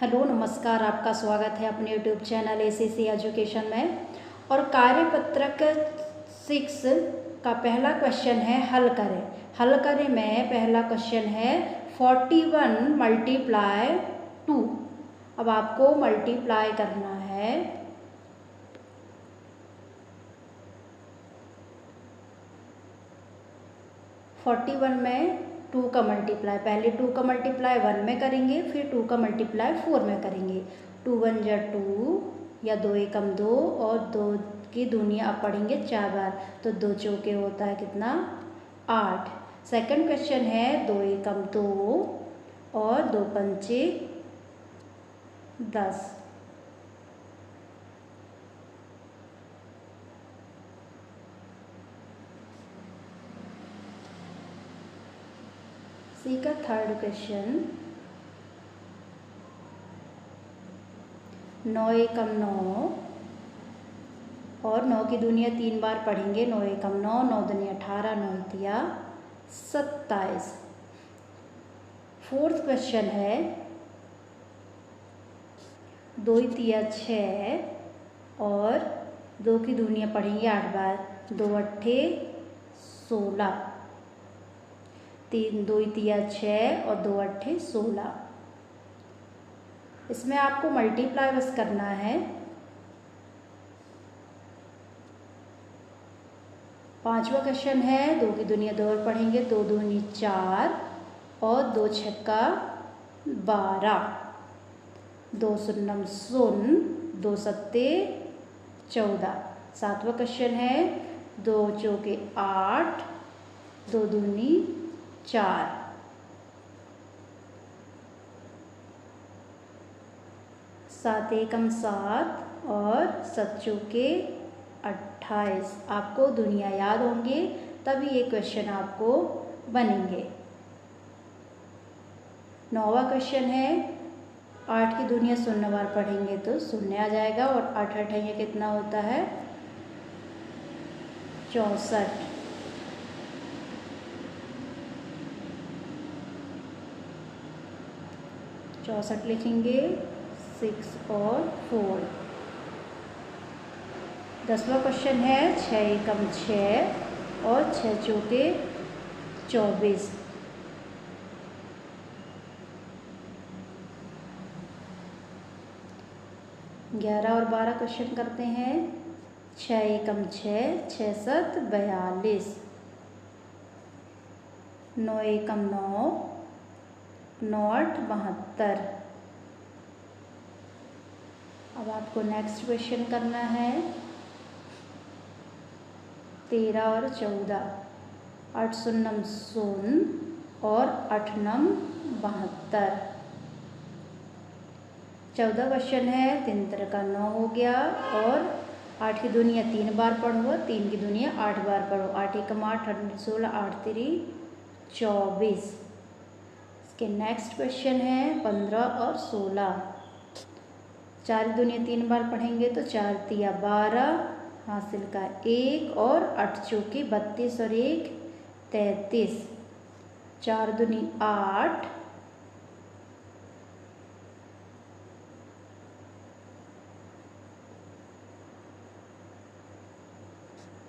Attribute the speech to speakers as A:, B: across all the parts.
A: Hello नमस्कार, आपका स्वागत है अपने यूट्यूब चैनल एसीसी एजुकेशन में। और कार्यपत्रक 6 का पहला क्वेश्चन है हल करें। हल करें में पहला क्वेश्चन है 41 × 2। अब आपको मल्टीप्लाई करना है। फोर्टी वन में 2 का मल्टीप्लाई, पहले 2 का मल्टीप्लाई 1 में करेंगे, फिर 2 का मल्टीप्लाई 4 में करेंगे। 2 1 जा 2 या 2 एकम 2 और 2 की दूनिया आप पढ़ेंगे 4 बार, तो 2 चौके होता है कितना 8। सेकंड क्वेश्चन है 2 एकम 2 और 2 पंचे 10। सी का थर्ड क्वेश्चन 9 एकम 9 और 9 की दूनिया 3 बार पढ़ेंगे। 9 एकम 9, 9 दूनी 18, 9 तिया 27। फोर्थ क्वेश्चन है 2 तिया 6 और 2 की दूनिया पढ़ेंगे 8 बार। 2 अट्ठे 16, 3 2 तिया 6 और 2 अट्ठे 16। इसमें आपको मल्टीप्लाई बस करना है। पांचवा क्वेश्चन है 2 की दूनिया 2 और पढ़ेंगे। 2 दूनी 4 और 2 छक्का 12, 2 शून्यम शून्य, 2 सत्ते 14। सातवां क्वेश्चन है 2 चौके 8, 2 दूनी 4, 7 एकम 7 और 7 चौके 28। आपको दुनिया याद होंगे तभी ये क्वेश्चन आपको बनेंगे। 9वां क्वेश्चन है 8 की दुनिया 0 बार पढ़ेंगे तो 0 आ जाएगा और 8 अठैया कितना होता है 64। 64 लिखेंगे 6 और 4। 10वां क्वेश्चन है 6 एकम 6 और 6 चौके 24। 11 और 12 क्वेश्चन करते हैं। 6 एकम 6, 6 7 42, 9 एकम 9, 9 8 72। अब आपको नेक्स्ट क्वेश्चन करना है 13 और 14। 8 शून्यम शून्य और 8 नम 72। 14 क्वेश्चन है 3 तरह का 9 हो गया और 8 की दुनिया 3 बार पढ़ो, 3 की दुनिया 8 बार पढ़ो। 8 एकम 8, 8 16, 8 3 24। इसके नेक्स्ट क्वेश्चन है 15 और 16। 4 की दुनिया 3 बार पढ़ेंगे तो 4 तिया 12, हासिल का 1 और 8 चौके 32 और 1 33। 4 दूनी 8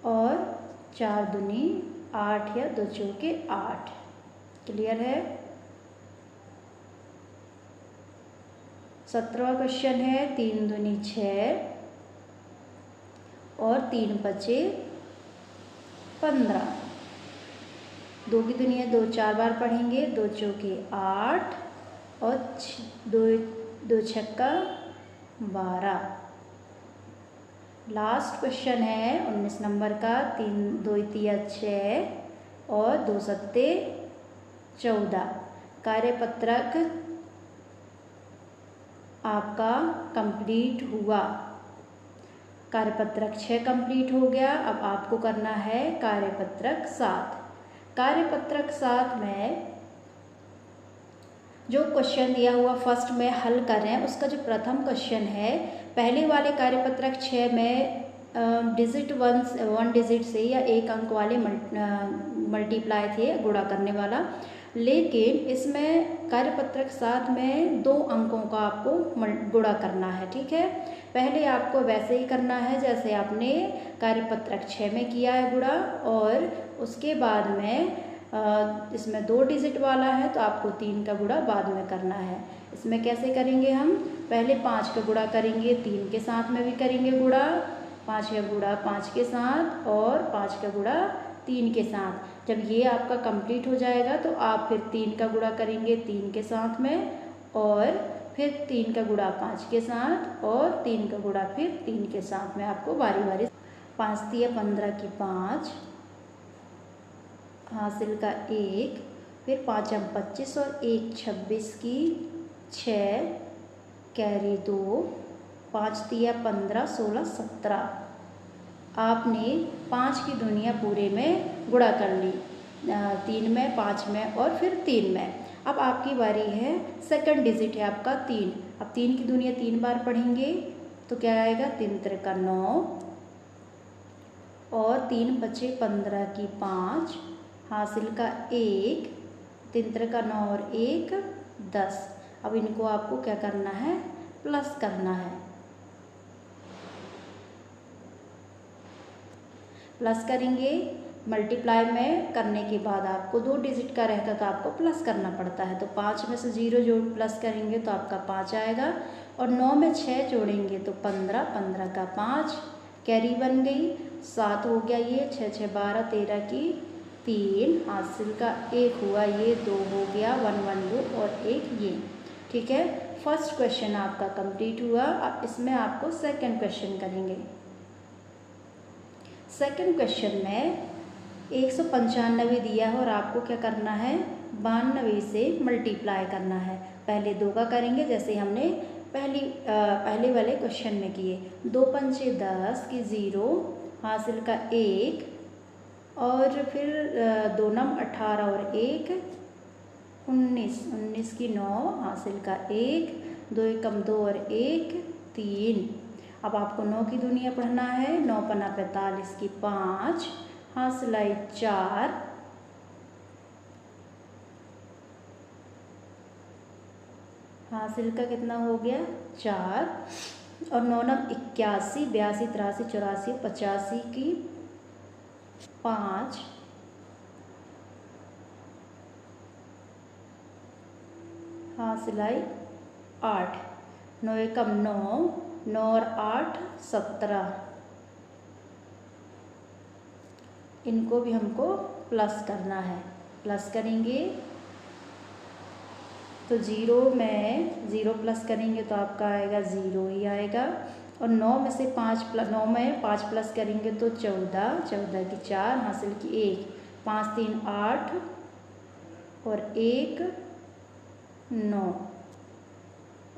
A: और 4 दूनी 8 या 2 चौके 8। क्लियर है। 17वां क्वेश्चन है 3 दूनी 6 और 3 बचे 15। 2 की दुनिया 2 4 बार पढ़ेंगे। 2 चौके 8 और 2 छक्का 12। लास्ट क्वेश्चन है 19 नंबर का 3 2 तिया 6 और 2 सत्ते 14। कार्यपत्रक आपका कंप्लीट हुआ। कार्यपत्रक 6 कंप्लीट हो गया। अब आपको करना है कार्यपत्रक 7। कार्यपत्रक 7 में जो क्वेश्चन दिया हुआ फर्स्ट में हल कर रहे हैं उसका जो प्रथम क्वेश्चन है, पहले वाले कार्यपत्रक 6 में डिजिट वन डिजिट से या एक अंक वाले मल्टीप्लाई थे, गुणा करने वाला, लेकिन इसमें कार्यपत्रक 7 में 2 अंकों का आपको गुणा करना है। ठीक है, पहले आपको वैसे ही करना है जैसे आपने कार्यपत्रक 6 में किया है गुणा, और उसके बाद में इसमें 2 डिजिट वाला है तो आपको 3 का गुणा बाद में करना है। इसमें कैसे करेंगे हम, पहले 5 का गुणा करेंगे, 3 के साथ में भी करेंगे गुणा, 5 का गुणा 5 के साथ और 5 का गुणा 3 के साथ। जब ये आपका कंप्लीट हो जाएगा तो आप फिर 3 का गुणा करेंगे 3 के साथ में, और फिर 3 का गुणा 5 के साथ, और 3 का गुणा फिर 3 के साथ में आपको बारी बारी 5 तिया 15 की 5, हासिल का 1, फिर 5 25 और 1 26 की 6, कैरी 2, 5 तिया 15 16 17। आपने 5 की दुनिया पूरे में गुणा कर ली, 3 में, 5 में और फिर 3 में। अब आपकी बारी है, सेकंड डिजिट है आपका 3। अब 3 की दुनिया 3 बार पढ़ेंगे तो क्या आएगा, 3 त्रिका 9 और 3 बचे 15 की 5, हासिल का 1, 3 त्रिका 9 और 1 10। अब इनको आपको क्या करना है, प्लस करना है। प्लस करेंगे, मल्टीप्लाई में करने के बाद आपको 2 डिजिट का रहता तो आपको प्लस करना पड़ता है, तो 5 में से 0 जोड़ प्लस करेंगे तो आपका 5 आएगा, और 9 में 6 जोड़ेंगे तो 15, 15 का 5, कैरी बन गई, 7 हो गया ये, 6 6 12 13 की 3, हासिल का 1 हुआ, ये 2 हो गया, 1 1 2 और 1 ये। ठीक है, फर्स्ट क्वेश्चन आपका कंप्लीट हुआ। अब इसमें आपको सेकंड क्वेश्चन करेंगे। सेकंड क्वेश्चन में 195 दिया है और आपको क्या करना है, 92 से मल्टीप्लाई करना है। पहले 2 का करेंगे जैसे हमने पहले वाले क्वेश्चन में किए, 2 पंचे 10 की 0, हासिल का 1, और फिर 2 नम 18 और 1 19, 19 की 9, हासिल का 1, 2 एकम 2 और 1 3। अब आपको 9 की दुनिया पढ़ना है, 9 पन्ना 45 की 5, हासिल आई 4, हासिल का कितना हो गया 4, और 9 नम 81, 82 83 84 85 की 5, हासिल आई 8, 9 एकम 9, 9 और 8 17। इनको भी हमको प्लस करना है। प्लस करेंगे तो 0 में 0 प्लस करेंगे तो आपका आएगा 0 ही आएगा, और 9 में से 9 में 5 प्लस करेंगे तो 14, 14 की 4, हासिल की 1, 5 3 8 और 1 9,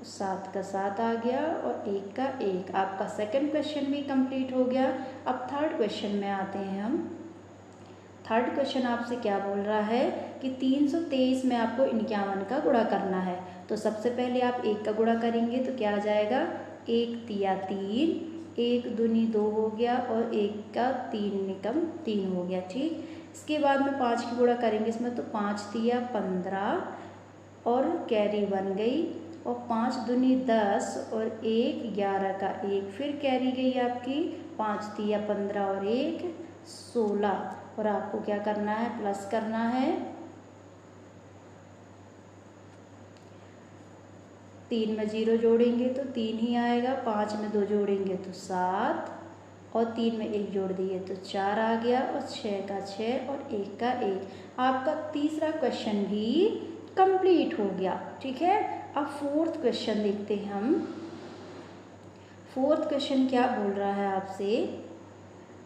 A: 7 का 7 आ गया और 1 का 1। आपका सेकंड क्वेश्चन भी कंप्लीट हो गया। अब थर्ड क्वेश्चन में आते हैं हम। थर्ड क्वेश्चन आपसे क्या बोल रहा है कि 323 में आपको 51 का गुणा करना है। तो सबसे पहले आप 1 का गुणा करेंगे तो क्या आ जाएगा, 1 तिया 3, 1 दूनी 2 हो गया और 1 का 3 निकम 3 हो गया। ठीक, इसके बाद में 5 की गुणा करेंगे इसमें तो 5 तिया 15 और कैरी बन गई, और 5 दूनी 10 और 1 11 का 1, फिर कैरी गई आपकी 5 तिया 15 और 1 16, और आपको क्या करना है, प्लस करना है। 3 में 0 जोड़ेंगे तो 3 ही आएगा, 5 में 2 जोड़ेंगे तो 7, और 3 में 1 जोड़ दिए तो 4 आ गया, और 6 का 6 और 1 का 1। आपका तीसरा क्वेश्चन भी कंप्लीट हो गया। ठीक है, अब फोर्थ क्वेश्चन देखते हैं हम। फोर्थ क्वेश्चन क्या बोल रहा है आपसे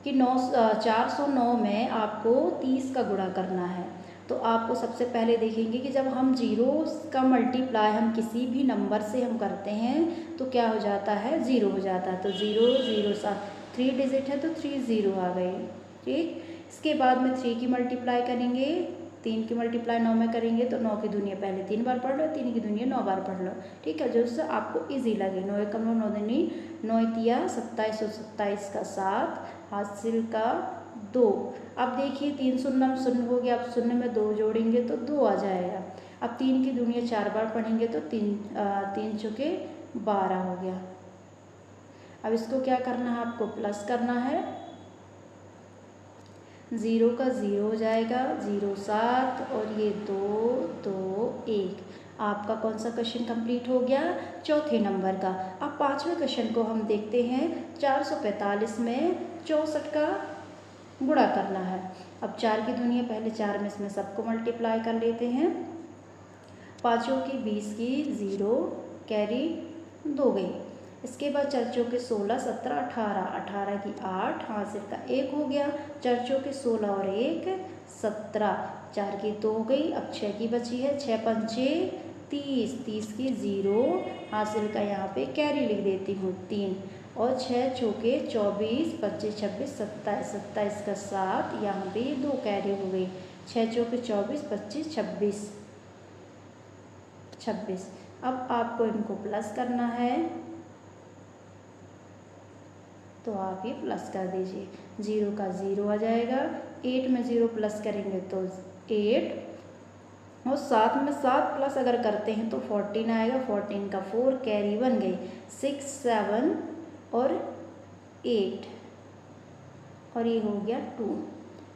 A: कि 409 में आपको 30 का गुणा करना है। तो आपको सबसे पहले देखेंगे कि जब हम जीरोस का मल्टीप्लाई हम किसी भी नंबर से हम करते हैं तो क्या हो जाता है, 0 हो जाता है। तो 0 0 3 डिजिट है तो 3 0 आ गए। ठीक, इसके बाद में 3 की मल्टीप्लाई करेंगे 3 की मल्टीप्लाई 9 में करेंगे तो 9 की दुनिया पहले 3 बार पढ़ लो, 3 की दुनिया 9 बार पढ़ लो, ठीक है, जो उससे आपको इजी लगे। 9 एकम 9, 9 दूनी 9 तिया 27 और 27 का 7, हासिल का 2। अब देखिए 3 शून्य शून्य हो गया, अब शून्य में 2 जोड़ेंगे तो 2 आ जाएगा। अब 3 की दुनिया 4 बार पढ़ेंगे तो 3 चौके 12 हो गया। अब इसको क्या करना है, आपको प्लस करना है, 0 का 0 हो जाएगा, 0 7 और ये 2 2 1। आपका कौन सा क्वेश्चन कंप्लीट हो गया, चौथे नंबर का। अब पांचवें क्वेश्चन को हम देखते हैं। 445 में 64 का गुणा करना है। अब 4 की दुनिया पहले 4 में इसमें सबको मल्टीप्लाई कर लेते हैं। 5 की 20 की 0 कैरी 2 गई। इसके बाद 4 के 16 17 18, 18 की 8, हासिल का 1 हो गया। 4 के 16 और 1 17, 4 की 2 हो गई। अब 6 की बची है, 6 पंचे 30, 30 की 0, हासिल का यहाँ पे कैरी लिख देती हूँ 3, और 6 चौके 24 25 26 27, 27 का 7, यहाँ पे 2 कैरी हो गई। 6 चौके 24 25 26 26। अब आपको इनको प्लस करना है, तो आप ये प्लस कर दीजिए। 0 का 0 आ जाएगा, 8 में 0 प्लस करेंगे तो 8, और 7 में 7 प्लस अगर करते हैं तो 14 आएगा। 14 का 4 कैरी 1 गई। 6 7 और 8, और ये हो गया 2।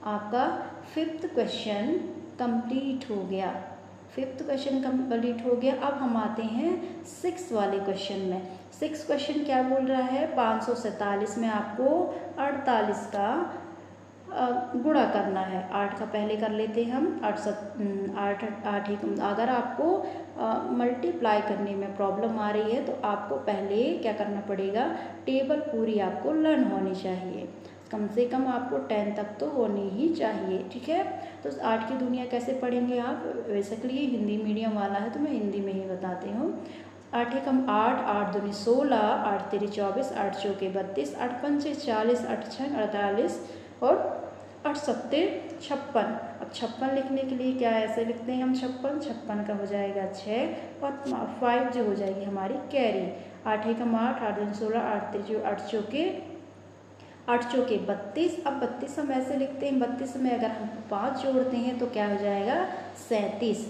A: आपका 5th क्वेश्चन कंप्लीट हो गया। 5th क्वेश्चन कंप्लीट हो गया। अब हम आते हैं 6 वाले क्वेश्चन में। 6 क्वेश्चन क्या बोल रहा है, 547 में आपको 48 का गुणा करना है। 8 का पहले कर लेते हैं हम। 8 ही, अगर आपको मल्टीप्लाई करने में प्रॉब्लम आ रही है तो आपको पहले क्या करना पड़ेगा, टेबल पूरी आपको लर्न होनी चाहिए, कम से कम आपको 10 तक तो होनी ही चाहिए, ठीक है। तो 8 की दुनिया कैसे पढ़ेंगे आप, बेसिकली हिंदी मीडियम वाला है तो मैं हिंदी में ही बताती हूँ। 8 एकम 8, 8 दूनी 16, 8 तेरी 24, 8 चौके 32, 8 पंचे 40, 8 छः 48 और 8 सत्ते 56। अब 56 लिखने के लिए क्या ऐसे लिखते हैं हम, 56 का हो जाएगा 6 और 5 जो हो जाएगी हमारी कैरी। 8 एकम 8, 8 दूनी 16, 8 तेरी 8 चौके 32। अब 32 हम ऐसे लिखते हैं, 32 में अगर हम 5 जोड़ते हैं तो क्या हो जाएगा 37,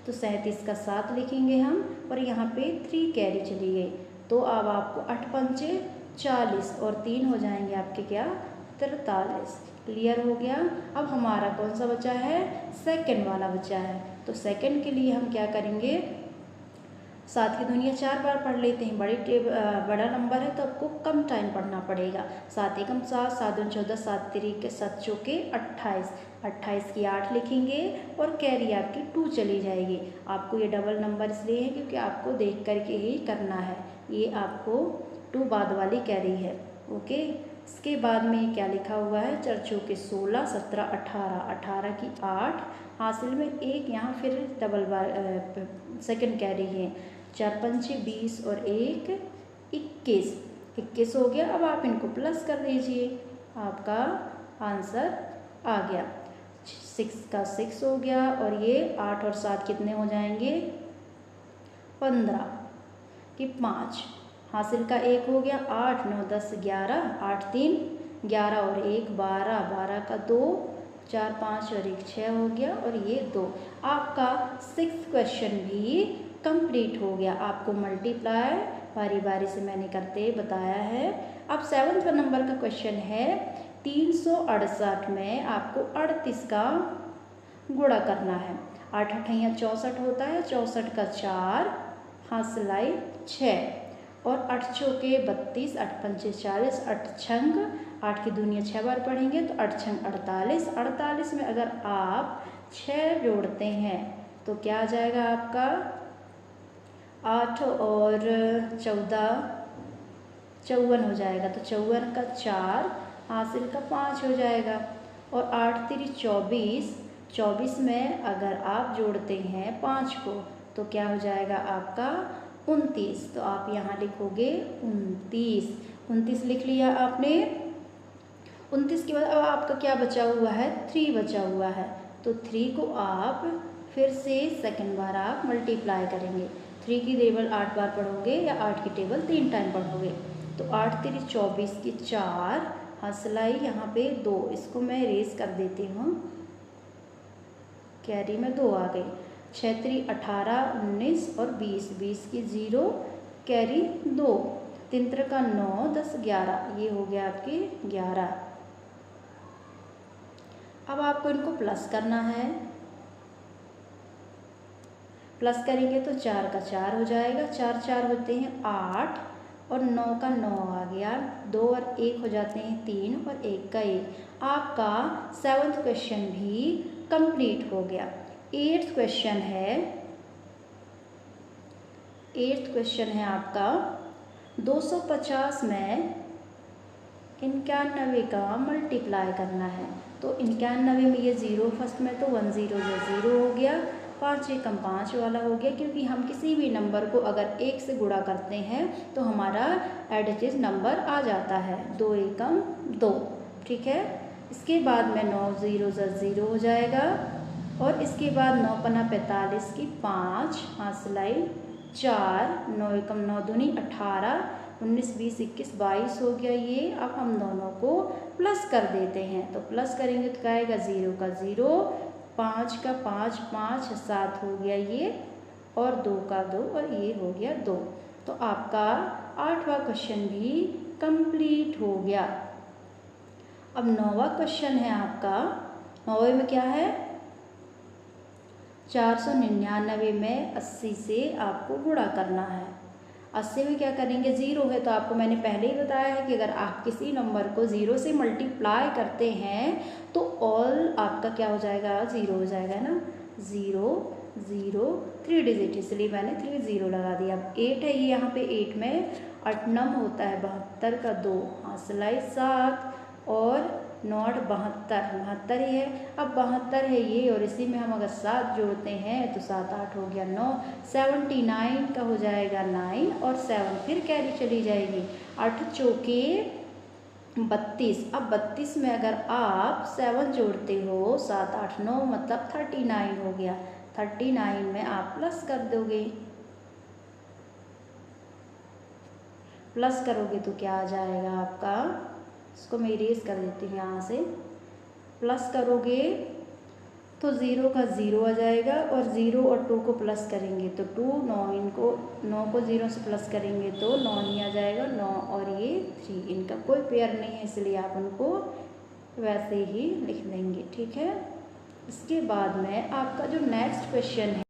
A: तो 37 का 7 लिखेंगे हम, और यहाँ पे 3 कैरी चली गई। तो अब आपको 8 पंचे 40 और 3 हो जाएंगे आपके क्या 43। क्लियर हो गया। अब हमारा कौन सा बचा है, सेकंड वाला बचा है। तो सेकंड के लिए हम क्या करेंगे, 7 की दुनिया 4 बार पढ़ लेते हैं। बड़ा नंबर है तो आपको कम टाइम पढ़ना पड़ेगा। 7 एकम 7, 7 दूनी 14, 7 तरीके 7 चौके 28, 28 की 8 लिखेंगे और कैरी आपकी 2 चली जाएगी। आपको ये डबल नंबर इसलिए है क्योंकि आपको देख करके ही करना है। ये आपको 2 बाद वाली कैरी है, ओके। इसके बाद में क्या लिखा हुआ है, 4 चौके 16, 17 18, 18 की 8, हासिल में 1, यहाँ फिर डबल बार सेकंड कैरी है। 4 पंचे 20 और 1 21, 21 हो गया। अब आप इनको प्लस कर दीजिए, आपका आंसर आ गया। 6 का 6 हो गया, और ये 8 और 7 कितने हो जाएंगे 15 की 5, हासिल का 1 हो गया। 8 9 10 11, 8 3 11 और 1 12, 12 का 2, 4 5 और 1 6 हो गया, और ये 2। आपका 6th क्वेश्चन भी कंप्लीट हो गया। आपको मल्टीप्लाई बारी बारी से मैंने करते बताया है। अब 7वें नंबर का क्वेश्चन है, 368 में आपको 38 का गुणा करना है। 8 अठैया 64 होता है, 64 का 4, हासिलाई 6, और 8 चौके 32, 8 पंचे 40, 8 छंग 8 की दुनिया 6 बार पढ़ेंगे तो 8 छंग 48, 48 में अगर आप 6 जोड़ते हैं तो क्या आ जाएगा आपका 8 और 14 54 हो जाएगा। तो 54 का 4, हासिल का 5 हो जाएगा, और 8 3 24, 24 में अगर आप जोड़ते हैं 5 को तो क्या हो जाएगा आपका 29। तो आप यहाँ लिखोगे 29, 29 लिख लिया आपने। 29 के बाद अब आपका क्या बचा हुआ है 3 बचा हुआ है। तो 3 को आप फिर से सेकंड बार आप मल्टीप्लाई करेंगे। 3 की टेबल 8 बार पढ़ोगे या 8 की टेबल 3 टाइम पढ़ोगे। तो 8 3 24 की 4 हंसलाई यहाँ पे 2, इसको मैं इरेज कर देती हूँ, कैरी में 2 आ गई। 6 3 18 19 और 20, 20 की 0 कैरी 2, 3 3 का 9 10 11, ये हो गया आपकी 11। अब आपको इनको प्लस करना है। प्लस करेंगे तो 4 का 4 हो जाएगा, 4 4 होते हैं 8 और 9 का 9 आ गया, 2 और 1 हो जाते हैं 3 और 1 का 1। आपका 7th क्वेश्चन भी कंप्लीट हो गया। 8th क्वेश्चन है आपका 250 में 91 का मल्टीप्लाई करना है। तो 91 में ये 0 फर्स्ट में, तो 1 0 जो 0 हो गया, 5 एकम 5 वाला हो गया, क्योंकि हम किसी भी नंबर को अगर 1 से गुणा करते हैं तो हमारा एडिटिव नंबर आ जाता है, 2 एकम 2। ठीक है, इसके बाद में 9 0 0 हो जाएगा, और इसके बाद 9 पन्ना 45 की 5 हासिलाई 4, 9 एकम 9 दूनी 18, 19 20 21 22 हो गया ये। अब हम दोनों को प्लस कर देते हैं, तो प्लस करेंगे तो क्या आएगा, 0 का 0, 5 का 5 5 7 हो गया ये, और 2 का 2, और ये हो गया 2। तो आपका 8वां क्वेश्चन भी कंप्लीट हो गया। अब 9वां क्वेश्चन है आपका। 9वें में क्या है, 499 में 80 से आपको गुणा करना है। 80 में क्या करेंगे, 0 है तो आपको मैंने पहले ही बताया है कि अगर आप किसी नंबर को 0 से मल्टीप्लाई करते हैं तो ऑल आपका क्या हो जाएगा, 0 हो जाएगा ना। 0 0 3 डिजिट, इसलिए मैंने 3 0 लगा दिया। अब 8 है ये, यहाँ पे 8 में 8 नम होता है 72 का 2 हासिलाई 7, और 9 8 72, 72 ही है। अब 72 है ये, और इसी में हम अगर 7 जोड़ते हैं तो 7 8 हो गया 9, 79 का हो जाएगा 9, और 7 फिर कैरी चली जाएगी, 8 चौके 32। अब 32 में अगर आप 7 जोड़ते हो, 7 8 9 मतलब 39 हो गया। 39 में आप प्लस कर दोगे, प्लस करोगे तो क्या आ जाएगा आपका, इसको मैं इरेज कर देती हूँ यहाँ से। प्लस करोगे तो 0 का 0 आ जाएगा, और 0 और 2 को प्लस करेंगे तो 2, 9 को 0 से प्लस करेंगे तो 9 ही आ जाएगा, 9 और ये 3, इनका कोई पेयर नहीं है, इसलिए आप उनको वैसे ही लिख देंगे। ठीक है, इसके बाद में आपका जो नेक्स्ट क्वेश्चन है